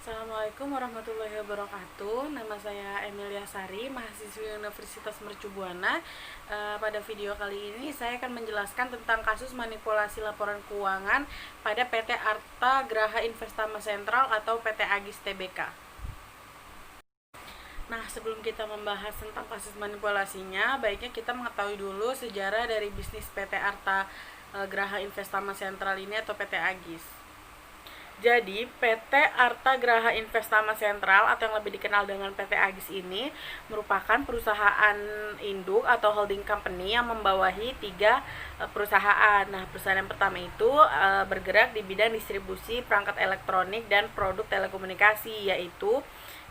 Assalamualaikum warahmatullahi wabarakatuh. Nama saya Emilia Sari, mahasiswi Universitas Mercu Buana. Pada video kali ini saya akan menjelaskan tentang kasus manipulasi laporan keuangan pada PT Arta Graha Investama Sentral atau PT Agis Tbk. Nah, sebelum kita membahas tentang kasus manipulasinya, baiknya kita mengetahui dulu sejarah dari bisnis PT Arta Graha Investama Sentral ini atau PT Agis. Jadi, PT Arta Graha Investama Sentral atau yang lebih dikenal dengan PT Agis ini merupakan perusahaan induk atau holding company yang membawahi tiga perusahaan. Nah, perusahaan yang pertama itu bergerak di bidang distribusi perangkat elektronik dan produk telekomunikasi, yaitu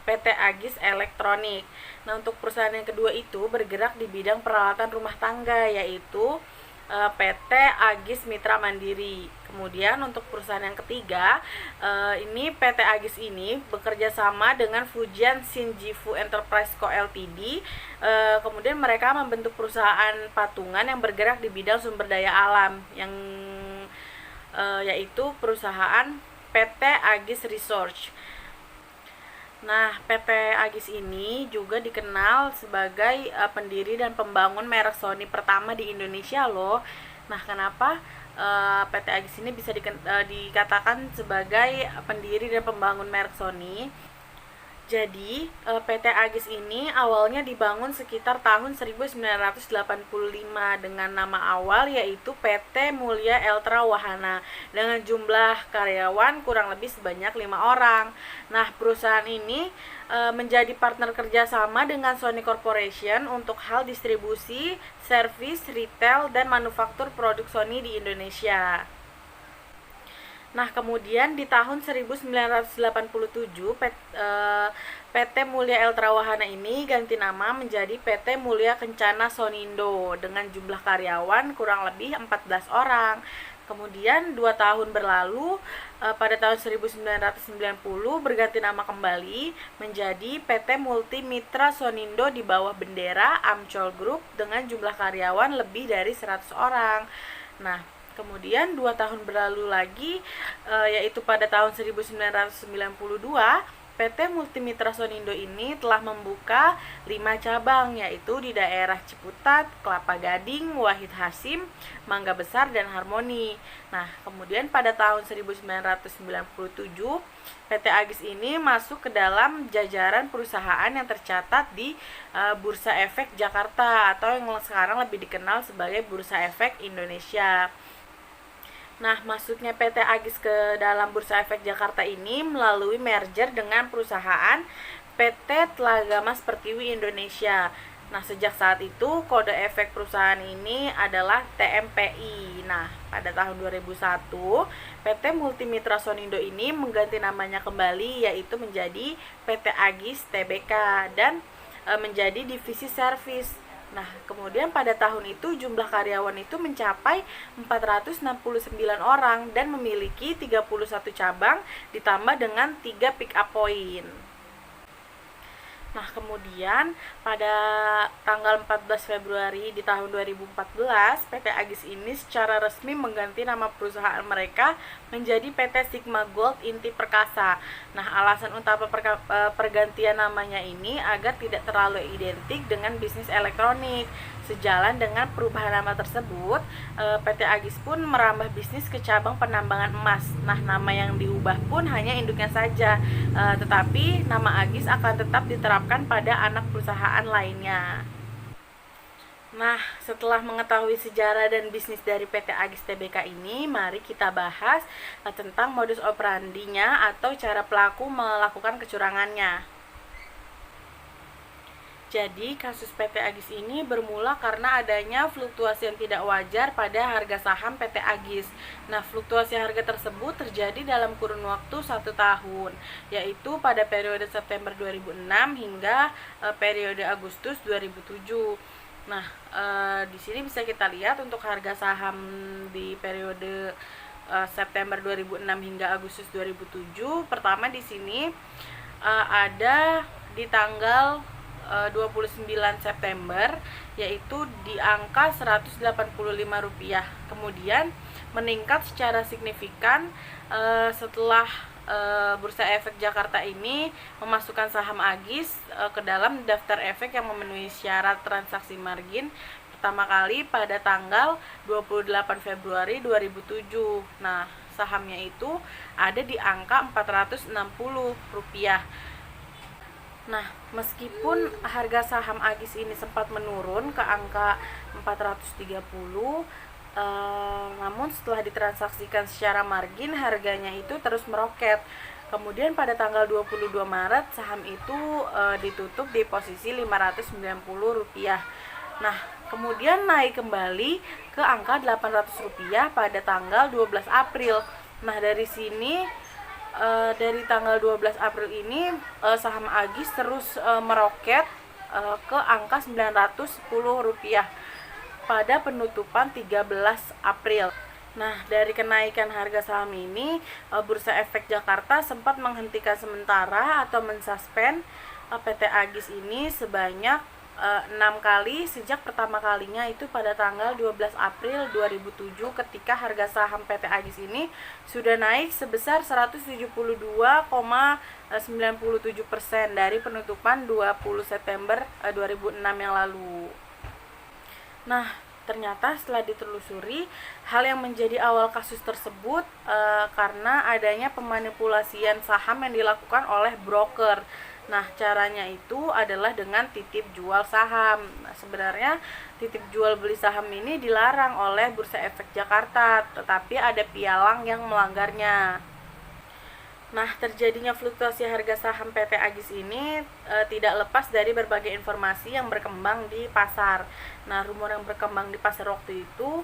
PT Agis Elektronik. Nah, untuk perusahaan yang kedua itu bergerak di bidang peralatan rumah tangga, yaitu PT Agis Mitra Mandiri. Kemudian untuk perusahaan yang ketiga, ini PT Agis ini bekerja sama dengan Fujian Shinjifu Enterprise Co Ltd. Kemudian mereka membentuk perusahaan patungan yang bergerak di bidang sumber daya alam, yang yaitu perusahaan PT Agis Research. Nah, PT Agis ini juga dikenal sebagai pendiri dan pembangun merek Sony pertama di Indonesia loh. Nah, kenapa PT Agis ini bisa dikatakan sebagai pendiri dan pembangun merek Sony? Jadi, PT Agis ini awalnya dibangun sekitar tahun 1985 dengan nama awal yaitu PT Mulia Eltra Wahana dengan jumlah karyawan kurang lebih sebanyak 5 orang. Nah, perusahaan ini menjadi partner kerjasama dengan Sony Corporation untuk hal distribusi, servis, retail, dan manufaktur produk Sony di Indonesia. Nah, kemudian di tahun 1987 PT Mulia Eltra Wahana ini ganti nama menjadi PT Mulia Kencana Sonindo dengan jumlah karyawan kurang lebih 14 orang. Kemudian 2 tahun berlalu, pada tahun 1990 berganti nama kembali menjadi PT Multi Mitra Sonindo di bawah bendera Amcol Group dengan jumlah karyawan lebih dari 100 orang. Nah, kemudian 2 tahun berlalu lagi, yaitu pada tahun 1992, PT Multimitra Sonindo ini telah membuka 5 cabang, yaitu di daerah Ciputat, Kelapa Gading, Wahid Hasim, Mangga Besar, dan Harmoni. Nah, kemudian pada tahun 1997, PT Agis ini masuk ke dalam jajaran perusahaan yang tercatat di Bursa Efek Jakarta atau yang sekarang lebih dikenal sebagai Bursa Efek Indonesia. Nah, masuknya PT Agis ke dalam Bursa Efek Jakarta ini melalui merger dengan perusahaan PT Telaga Mas Pertiwi Indonesia. Nah, sejak saat itu kode efek perusahaan ini adalah TMPI. Nah, pada tahun 2001, PT Multimitra Sonindo ini mengganti namanya kembali yaitu menjadi PT Agis Tbk dan menjadi divisi servis. Nah, kemudian pada tahun itu jumlah karyawan itu mencapai 469 orang dan memiliki 31 cabang ditambah dengan 3 pick up point. Nah, kemudian pada tanggal 14 Februari di tahun 2014, PT Agis ini secara resmi mengganti nama perusahaan mereka menjadi PT Sigma Gold Inti Perkasa. Nah, alasan utama pergantian namanya ini agar tidak terlalu identik dengan bisnis elektronik. Sejalan dengan perubahan nama tersebut, PT Agis pun merambah bisnis ke cabang penambangan emas. Nah, nama yang diubah pun hanya induknya saja, tetapi nama Agis akan tetap diterapkan pada anak perusahaan lainnya. Nah, setelah mengetahui sejarah dan bisnis dari PT Agis Tbk ini, mari kita bahas tentang modus operandinya atau cara pelaku melakukan kecurangannya. Jadi, kasus PT Agis ini bermula karena adanya fluktuasi yang tidak wajar pada harga saham PT Agis. Nah, fluktuasi harga tersebut terjadi dalam kurun waktu 1 tahun, yaitu pada periode September 2006 hingga periode Agustus 2007. Nah, di sini bisa kita lihat untuk harga saham di periode September 2006 hingga Agustus 2007. Pertama di sini ada di tanggal 29 September yaitu di angka Rp185. Kemudian meningkat secara signifikan setelah Bursa Efek Jakarta ini memasukkan saham Agis ke dalam daftar efek yang memenuhi syarat transaksi margin pertama kali pada tanggal 28 Februari 2007. Nah, sahamnya itu ada di angka Rp460. Nah, meskipun harga saham Agis ini sempat menurun ke angka 430, namun setelah ditransaksikan secara margin harganya itu terus meroket. Kemudian pada tanggal 22 Maret saham itu ditutup di posisi Rp590. Nah, kemudian naik kembali ke angka Rp800 pada tanggal 12 April. Nah, dari sini dari tanggal 12 April ini saham Agis terus meroket ke angka Rp910 pada penutupan 13 April. Nah, dari kenaikan harga saham ini, Bursa Efek Jakarta sempat menghentikan sementara atau mensuspend PT Agis ini sebanyak 6 kali sejak pertama kalinya itu pada tanggal 12 April 2007 ketika harga saham PT Agis ini sudah naik sebesar 172,97% dari penutupan 20 September 2006 yang lalu. Nah, ternyata setelah ditelusuri, hal yang menjadi awal kasus tersebut karena adanya pemanipulasian saham yang dilakukan oleh broker. Nah, caranya itu adalah dengan titip jual saham. Nah, sebenarnya titip jual beli saham ini dilarang oleh Bursa Efek Jakarta, tetapi ada pialang yang melanggarnya. Nah, terjadinya fluktuasi harga saham PT Agis ini tidak lepas dari berbagai informasi yang berkembang di pasar. Nah, rumor yang berkembang di pasar waktu itu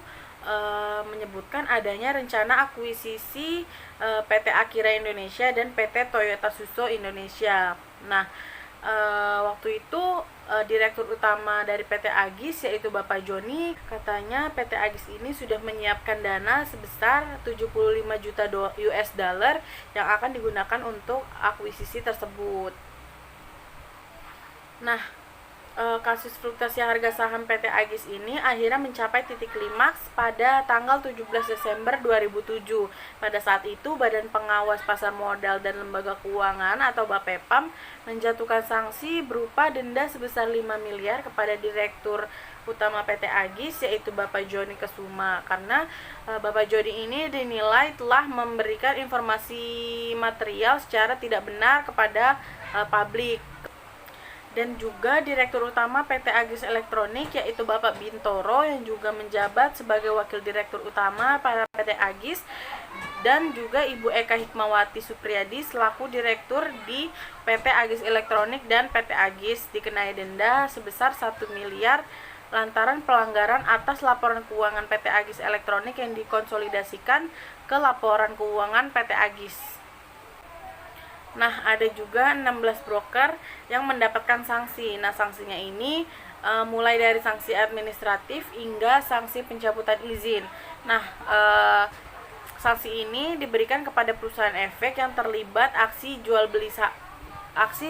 menyebutkan adanya rencana akuisisi PT Akira Indonesia dan PT Toyota Suso Indonesia. Nah, waktu itu Direktur Utama dari PT Agis yaitu Bapak Joni katanya PT Agis ini sudah menyiapkan dana sebesar 75 juta US dollar yang akan digunakan untuk akuisisi tersebut. Nah, kasus fluktuasi harga saham PT Agis ini akhirnya mencapai titik klimaks pada tanggal 17 Desember 2007. Pada saat itu, Badan Pengawas Pasar Modal dan Lembaga Keuangan atau BAPEPAM menjatuhkan sanksi berupa denda sebesar 5 miliar kepada Direktur Utama PT Agis yaitu Bapak Joni Kesuma karena Bapak Joni ini dinilai telah memberikan informasi material secara tidak benar kepada publik. Dan juga Direktur Utama PT Agis Elektronik yaitu Bapak Bintoro yang juga menjabat sebagai Wakil Direktur Utama pada PT Agis, dan juga Ibu Eka Hikmawati Supriyadi selaku Direktur di PT Agis Elektronik dan PT Agis dikenai denda sebesar 1 miliar lantaran pelanggaran atas laporan keuangan PT Agis Elektronik yang dikonsolidasikan ke laporan keuangan PT Agis. Nah, ada juga 16 broker yang mendapatkan sanksi. Nah, sanksinya ini mulai dari sanksi administratif hingga sanksi pencabutan izin. Nah, sanksi ini diberikan kepada perusahaan efek yang terlibat aksi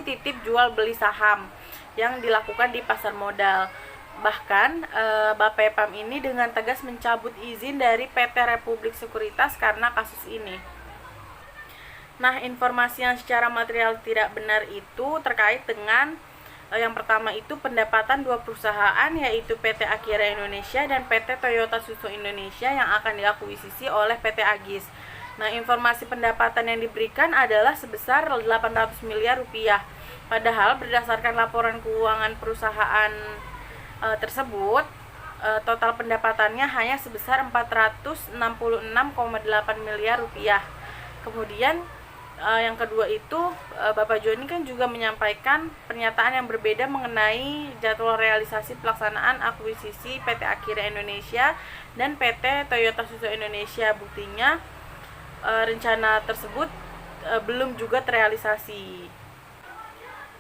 titip jual beli saham yang dilakukan di pasar modal. Bahkan BAPEPAM ini dengan tegas mencabut izin dari PT Republik Sekuritas karena kasus ini. Nah, informasi yang secara material tidak benar itu terkait dengan yang pertama itu pendapatan dua perusahaan yaitu PT Akira Indonesia dan PT Toyota Suso Indonesia yang akan diakuisisi oleh PT Agis. Nah, informasi pendapatan yang diberikan adalah sebesar 800 miliar rupiah. Padahal berdasarkan laporan keuangan perusahaan tersebut, total pendapatannya hanya sebesar 466,8 miliar rupiah. Kemudian yang kedua itu Bapak Joni kan juga menyampaikan pernyataan yang berbeda mengenai jadwal realisasi pelaksanaan akuisisi PT Akira Indonesia dan PT Toyota Suso Indonesia. Buktinya rencana tersebut belum juga terrealisasi.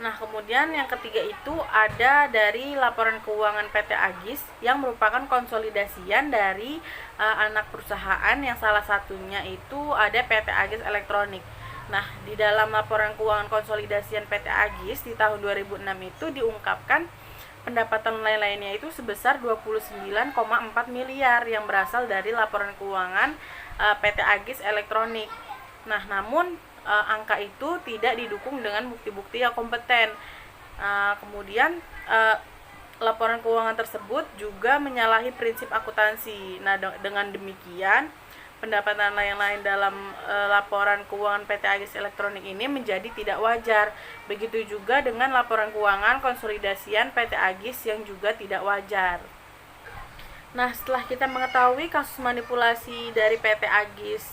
Nah, kemudian yang ketiga itu ada dari laporan keuangan PT Agis yang merupakan konsolidasian dari anak perusahaan yang salah satunya itu ada PT Agis Elektronik. Nah, di dalam laporan keuangan konsolidasian PT Agis di tahun 2006 itu diungkapkan pendapatan lain-lainnya itu sebesar 29,4 miliar yang berasal dari laporan keuangan PT Agis Elektronik. Nah, namun angka itu tidak didukung dengan bukti-bukti yang kompeten. Kemudian laporan keuangan tersebut juga menyalahi prinsip akuntansi. Nah, dengan demikian pendapatan lain-lain dalam laporan keuangan PT Agis Elektronik ini menjadi tidak wajar. Begitu juga dengan laporan keuangan konsolidasian PT Agis yang juga tidak wajar. Nah, setelah kita mengetahui kasus manipulasi dari PT Agis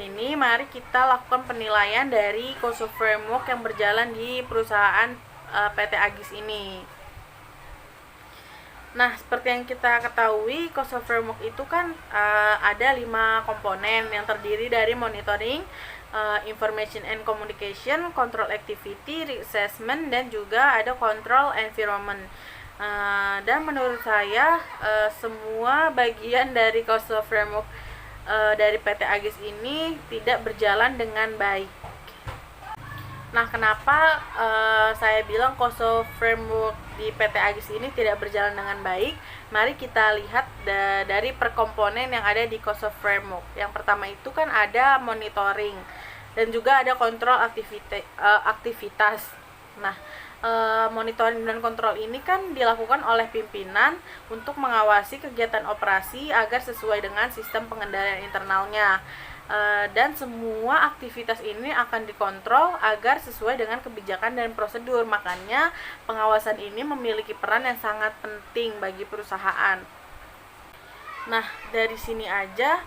ini, mari kita lakukan penilaian dari cost of framework yang berjalan di perusahaan PT Agis ini. Nah, seperti yang kita ketahui, cost of framework itu kan ada 5 komponen yang terdiri dari monitoring, information and communication, control activity, assessment, dan juga ada control environment. Dan menurut saya semua bagian dari cost of framework dari PT Agis ini tidak berjalan dengan baik. Nah, kenapa saya bilang cost of framework di PT Agis ini tidak berjalan dengan baik? Mari kita lihat dari per komponen yang ada di cost of framework. Yang pertama itu kan ada monitoring dan juga ada kontrol aktivitas. Nah, monitoring dan kontrol ini kan dilakukan oleh pimpinan untuk mengawasi kegiatan operasi agar sesuai dengan sistem pengendalian internalnya, dan semua aktivitas ini akan dikontrol agar sesuai dengan kebijakan dan prosedur. Makanya pengawasan ini memiliki peran yang sangat penting bagi perusahaan. Nah, dari sini aja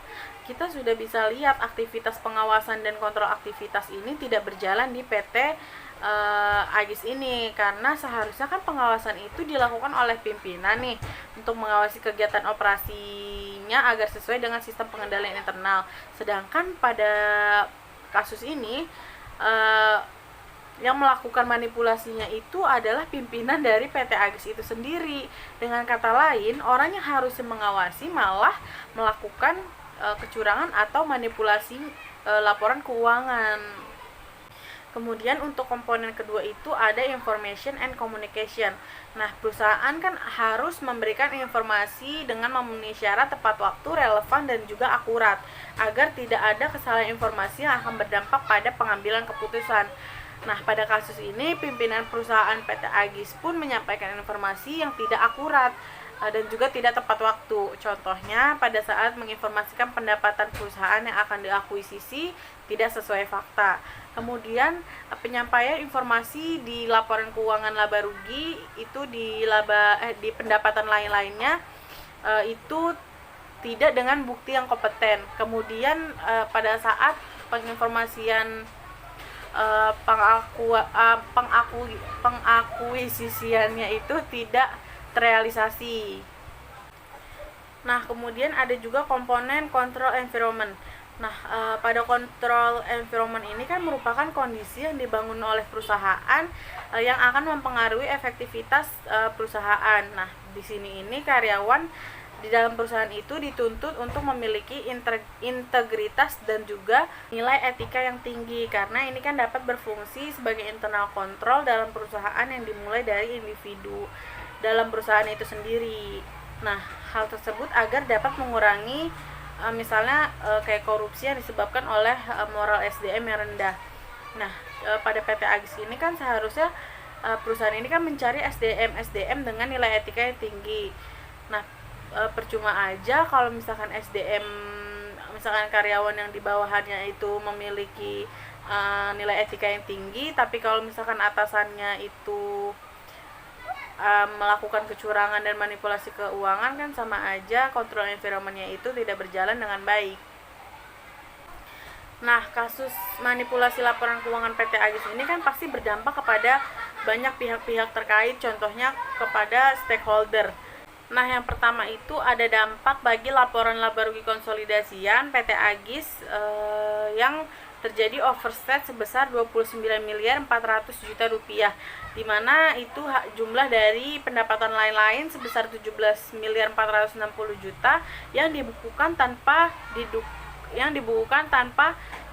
kita sudah bisa lihat aktivitas pengawasan dan kontrol aktivitas ini tidak berjalan di PT Agis ini, karena seharusnya kan pengawasan itu dilakukan oleh pimpinan nih untuk mengawasi kegiatan operasinya agar sesuai dengan sistem pengendalian internal. Sedangkan pada kasus ini yang melakukan manipulasinya itu adalah pimpinan dari PT Agis itu sendiri. Dengan kata lain, orang yang harusnya mengawasi malah melakukan kecurangan atau manipulasi laporan keuangan. Kemudian untuk komponen kedua itu ada information and communication. Nah, perusahaan kan harus memberikan informasi dengan memenuhi syarat tepat waktu, relevan, dan juga akurat agar tidak ada kesalahan informasi yang akan berdampak pada pengambilan keputusan. Nah, pada kasus ini pimpinan perusahaan PT Agis pun menyampaikan informasi yang tidak akurat dan juga tidak tepat waktu. Contohnya pada saat menginformasikan pendapatan perusahaan yang akan diakuisisi tidak sesuai fakta. Kemudian penyampaian informasi di laporan keuangan laba rugi itu di pendapatan lain-lainnya itu tidak dengan bukti yang kompeten. Kemudian pada saat penginformasian pengakuisisiannya itu tidak terrealisasi. Nah, kemudian ada juga komponen control environment. Nah, pada control environment ini kan merupakan kondisi yang dibangun oleh perusahaan yang akan mempengaruhi efektivitas perusahaan. Nah, di sini ini karyawan di dalam perusahaan itu dituntut untuk memiliki integritas dan juga nilai etika yang tinggi, karena ini kan dapat berfungsi sebagai internal control dalam perusahaan yang dimulai dari individu dalam perusahaan itu sendiri. Nah, hal tersebut agar dapat mengurangi misalnya kayak korupsi yang disebabkan oleh moral SDM yang rendah. Nah, pada PT Agis ini kan seharusnya perusahaan ini kan mencari SDM dengan nilai etika yang tinggi. Nah, percuma aja kalau misalkan misalkan karyawan yang di bawahannya itu memiliki nilai etika yang tinggi, tapi kalau misalkan atasannya itu melakukan kecurangan dan manipulasi keuangan, kan sama aja kontrol environment-nya itu tidak berjalan dengan baik. Nah, kasus manipulasi laporan keuangan PT Agis ini kan pasti berdampak kepada banyak pihak-pihak terkait, contohnya kepada stakeholder. Nah, yang pertama itu ada dampak bagi laporan laba rugi konsolidasian PT Agis yang terjadi overset sebesar 29.400.000.000 rupiah, di mana itu jumlah dari pendapatan lain-lain sebesar 17.460.000.000 yang dibukukan tanpa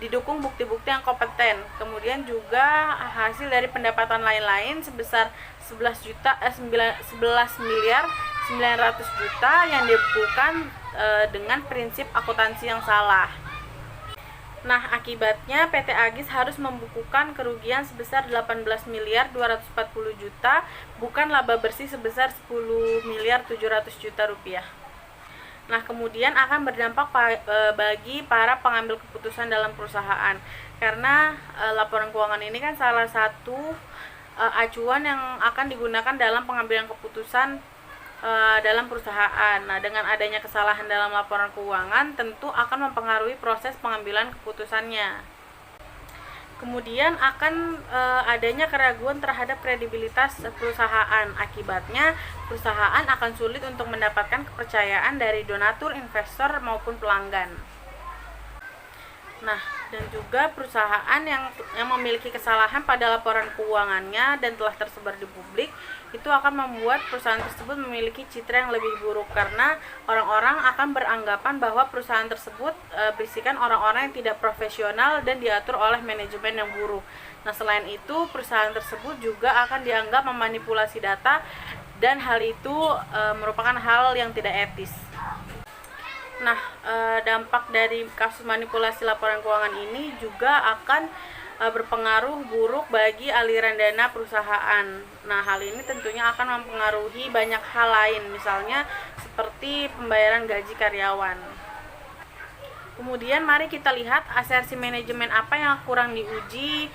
didukung bukti-bukti yang kompeten. Kemudian juga hasil dari pendapatan lain-lain sebesar 11.900.000.000 yang dibukukan dengan prinsip akuntansi yang salah. Nah, akibatnya PT Agis harus membukukan kerugian sebesar 18 miliar 240 juta, bukan laba bersih sebesar 10 miliar 700 juta rupiah. Nah, kemudian akan berdampak bagi para pengambil keputusan dalam perusahaan, karena laporan keuangan ini kan salah satu acuan yang akan digunakan dalam pengambilan keputusan dalam perusahaan. Nah, dengan adanya kesalahan dalam laporan keuangan tentu akan mempengaruhi proses pengambilan keputusannya. Kemudian akan adanya keraguan terhadap kredibilitas perusahaan. Akibatnya perusahaan akan sulit untuk mendapatkan kepercayaan dari donatur, investor maupun pelanggan. Nah, dan juga perusahaan yang memiliki kesalahan pada laporan keuangannya dan telah tersebar di publik, itu akan membuat perusahaan tersebut memiliki citra yang lebih buruk, karena orang-orang akan beranggapan bahwa perusahaan tersebut berisikan orang-orang yang tidak profesional dan diatur oleh manajemen yang buruk. Nah, selain itu perusahaan tersebut juga akan dianggap memanipulasi data, dan hal itu merupakan hal yang tidak etis. Nah, dampak dari kasus manipulasi laporan keuangan ini juga akan berpengaruh buruk bagi aliran dana perusahaan. Nah, hal ini tentunya akan mempengaruhi banyak hal lain, misalnya seperti pembayaran gaji karyawan. Kemudian mari kita lihat asersi manajemen apa yang kurang diuji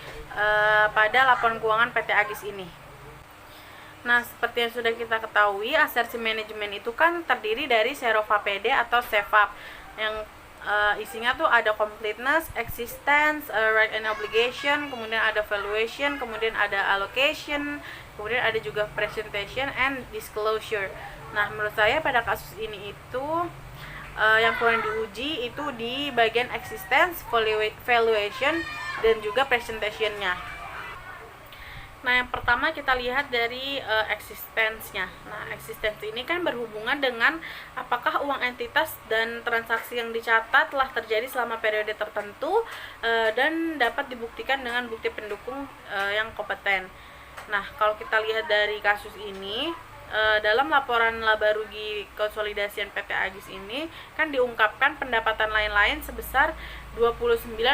pada laporan keuangan PT Agis ini. Nah, seperti yang sudah kita ketahui, asersi manajemen itu kan terdiri dari Serova PD atau SEVAP, yang isinya tuh ada completeness, existence, right and obligation, kemudian ada valuation, kemudian ada allocation, kemudian ada juga presentation and disclosure. Nah, menurut saya pada kasus ini itu yang kurang diuji itu di bagian existence, valuation, dan juga presentationnya. Nah, yang pertama kita lihat dari existence-nya. Nah, existence ini kan berhubungan dengan apakah uang entitas dan transaksi yang dicatat telah terjadi selama periode tertentu dan dapat dibuktikan dengan bukti pendukung yang kompeten. Nah, kalau kita lihat dari kasus ini, dalam laporan laba rugi konsolidasian PT Agis ini kan diungkapkan pendapatan lain-lain sebesar 29,4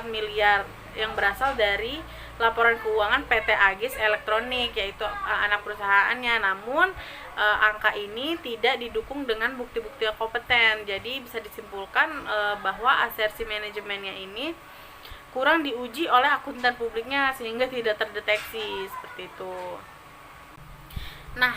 miliar yang berasal dari laporan keuangan PT Agis Elektronik, yaitu anak perusahaannya. Namun angka ini tidak didukung dengan bukti-bukti yang kompeten. Jadi bisa disimpulkan bahwa asersi manajemennya ini kurang diuji oleh akuntan publiknya sehingga tidak terdeteksi seperti itu. Nah,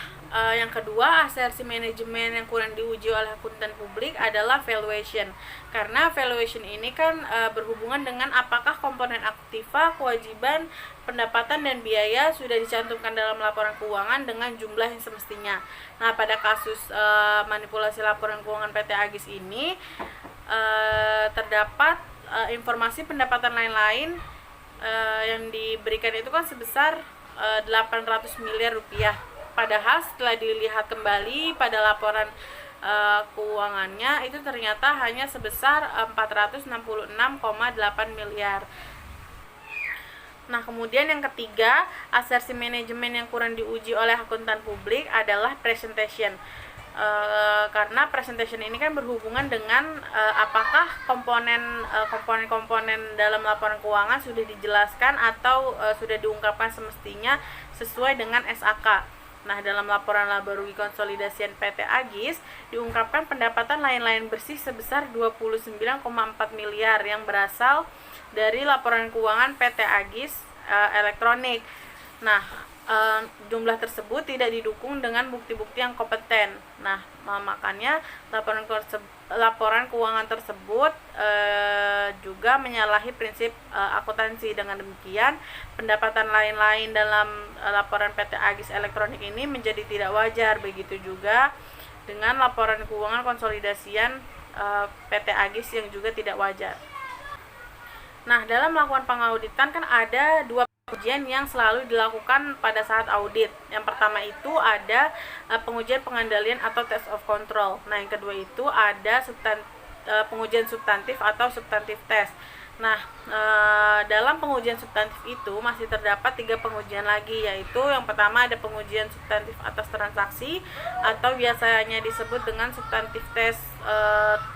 yang kedua, asersi manajemen yang kurang diuji oleh akuntan publik adalah valuation. Karena valuation ini kan berhubungan dengan apakah komponen aktiva, kewajiban, pendapatan, dan biaya sudah dicantumkan dalam laporan keuangan dengan jumlah yang semestinya. Nah, pada kasus manipulasi laporan keuangan PT Agis ini terdapat informasi pendapatan lain-lain yang diberikan itu kan sebesar 800 miliar rupiah. Padahal setelah dilihat kembali pada laporan keuangannya itu ternyata hanya sebesar 466,8 miliar. Nah, kemudian yang ketiga, asersi manajemen yang kurang diuji oleh akuntan publik adalah presentation. Karena presentation ini kan berhubungan dengan apakah komponen-komponen dalam laporan keuangan sudah dijelaskan atau sudah diungkapkan semestinya sesuai dengan SAK. Nah, dalam laporan laba rugi konsolidasian PT Agis diungkapkan pendapatan lain-lain bersih sebesar 29,4 miliar yang berasal dari laporan keuangan PT Agis Elektronik. Nah, jumlah tersebut tidak didukung dengan bukti-bukti yang kompeten. Nah, makanya laporan keuangan tersebut juga menyalahi prinsip akuntansi. Dengan demikian, pendapatan lain-lain dalam laporan PT Agis Elektronik ini menjadi tidak wajar. Begitu juga dengan laporan keuangan konsolidasian PT Agis yang juga tidak wajar. Nah, dalam melakukan pengauditan kan ada dua pengujian yang selalu dilakukan pada saat audit. Yang pertama itu ada pengujian pengendalian atau test of control. Nah, yang kedua itu ada pengujian substantif atau substantif test. Nah, dalam pengujian substantif itu masih terdapat 3 pengujian lagi, yaitu yang pertama ada pengujian substantif atas transaksi atau biasanya disebut dengan substantif test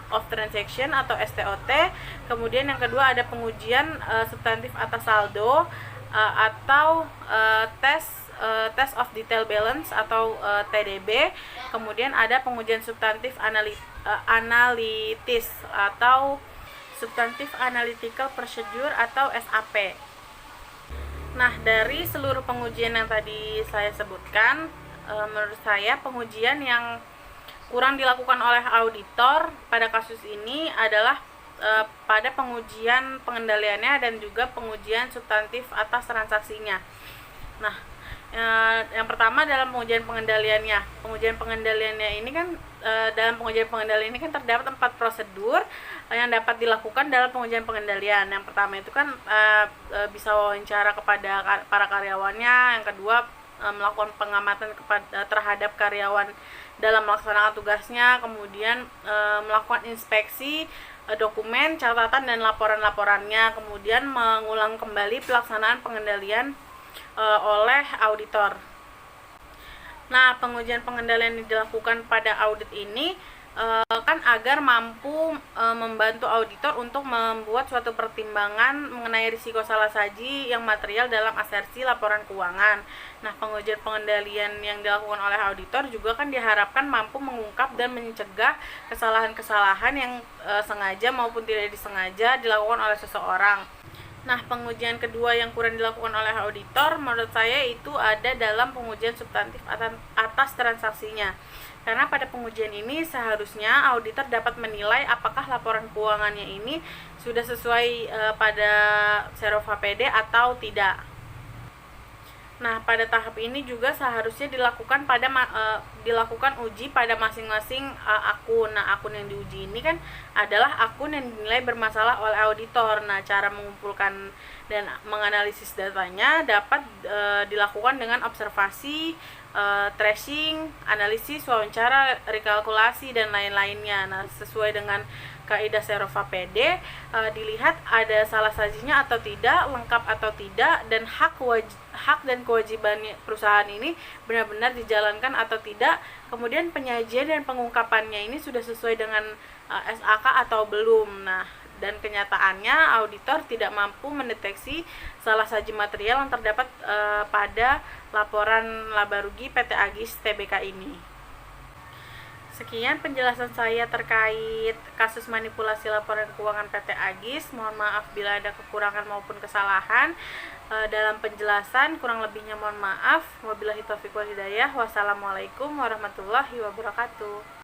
of transaction atau STOT. Kemudian yang kedua ada pengujian substantif atas saldo atau test of detail balance atau TDB. Kemudian ada pengujian substantif analitis atau substantif analytical procedure atau SAP. Nah, dari seluruh pengujian yang tadi saya sebutkan, menurut saya pengujian yang kurang dilakukan oleh auditor pada kasus ini adalah pada pengujian pengendaliannya dan juga pengujian substantif atas transaksinya. Nah, yang pertama dalam pengujian pengendaliannya. Pengujian pengendaliannya ini kan dalam pengujian pengendalian ini kan terdapat 4 prosedur yang dapat dilakukan dalam pengujian pengendalian. Yang pertama itu kan bisa wawancara kepada para karyawannya. Yang kedua melakukan pengamatan terhadap karyawan dalam melaksanakan tugasnya. Kemudian melakukan inspeksi dokumen, catatan dan laporan-laporannya. Kemudian mengulang kembali pelaksanaan pengendalian oleh auditor. Nah, pengujian pengendalian yang dilakukan pada audit ini kan agar mampu membantu auditor untuk membuat suatu pertimbangan mengenai risiko salah saji yang material dalam asersi laporan keuangan. Nah, pengujian pengendalian yang dilakukan oleh auditor juga kan diharapkan mampu mengungkap dan mencegah kesalahan-kesalahan yang sengaja maupun tidak disengaja dilakukan oleh seseorang. Nah, pengujian kedua yang kurang dilakukan oleh auditor menurut saya itu ada dalam pengujian substantif atas transaksinya. Karena pada pengujian ini seharusnya auditor dapat menilai apakah laporan keuangannya ini sudah sesuai pada Serofa PD atau tidak. Nah, pada tahap ini juga seharusnya dilakukan uji pada masing-masing akun. Nah, akun yang diuji ini kan adalah akun yang dinilai bermasalah oleh auditor. Nah, cara mengumpulkan dan menganalisis datanya dapat dilakukan dengan observasi, tracing, analisis, wawancara, rekalkulasi dan lain-lainnya. Nah, sesuai dengan kaidah Serofa PD, dilihat ada salah sajinya atau tidak, lengkap atau tidak, dan hak dan kewajiban perusahaan ini benar-benar dijalankan atau tidak. Kemudian penyajian dan pengungkapannya ini sudah sesuai dengan SAK atau belum. Nah, dan kenyataannya auditor tidak mampu mendeteksi salah saji material yang terdapat pada laporan laba rugi PT Agis Tbk ini. Sekian penjelasan saya terkait kasus manipulasi laporan keuangan PT Agis. Mohon maaf bila ada kekurangan maupun kesalahan dalam penjelasan. Kurang lebihnya mohon maaf. Wabillahi taufiq wal hidayah. Wassalamualaikum warahmatullahi wabarakatuh.